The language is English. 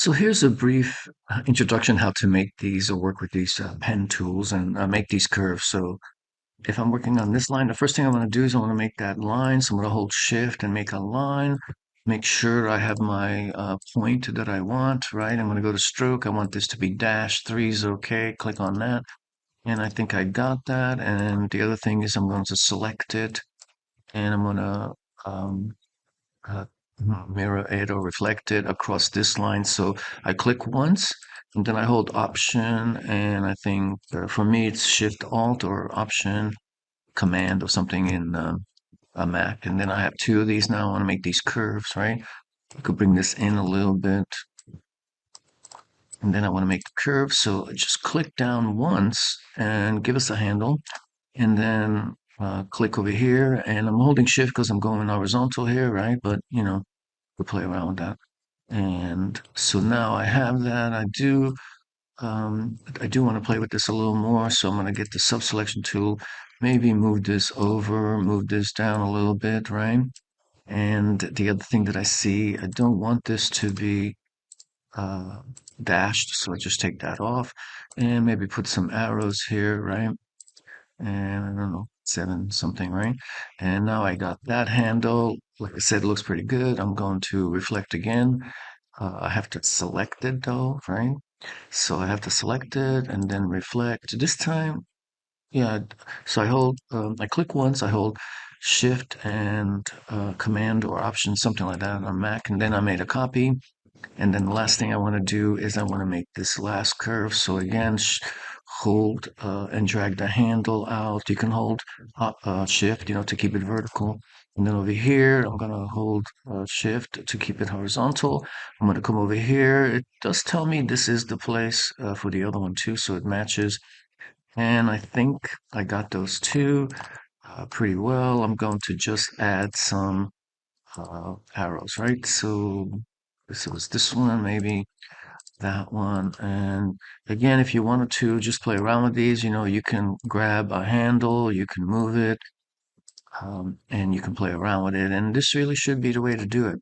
So here's a brief introduction how to make these or work with these pen tools and make these curves. So if I'm working on this line, the first thing I want to do is I want to make that line. So I'm going to hold shift and make a line. Make sure I have my point that I want, right? I'm going to go to stroke. I want this to be dash. 3 is okay. Click on that. And I think I got that. And the other thing is I'm going to select it and I'm going to um, uh, mirror it or reflect it across this line. So I click once and then I hold Option, and I think for me it's Shift Alt or Option Command or something in a Mac. And then I have two of these now. I want to make these curves, right? I could bring this in a little bit, and then I want to make the curve. So I just click down once and give us a handle, and then click over here. And I'm holding Shift because I'm going horizontal here, right? But we'll play around with that. And so now I have that. I do want to play with this a little more. So I'm going to get the sub-selection tool, maybe move this over, move this down a little bit, right? And the other thing that I see, I don't want this to be uh, dashed. So I just take that off and maybe put some arrows here, right? And I don't know, 7 something, right? And now I got that handle. Like I said, it looks pretty good. I'm going to reflect again. I have to select it though, right? So I have to select it and then reflect. This time, yeah. So I click once, I hold Shift and Command or Option, something like that on Mac, and then I made a copy. And then the last thing I want to do is I want to make this last curve. So again, hold and drag the handle out. You can hold Shift, to keep it vertical. And then over here, I'm going to hold Shift to keep it horizontal. I'm going to come over here. It does tell me this is the place for the other one too, so it matches. And I think I got those two pretty well. I'm going to just add some arrows, right? So this was this one, maybe that one. And again, if you wanted to just play around with these, you can grab a handle, you can move it, and you can play around with it. And this really should be the way to do it.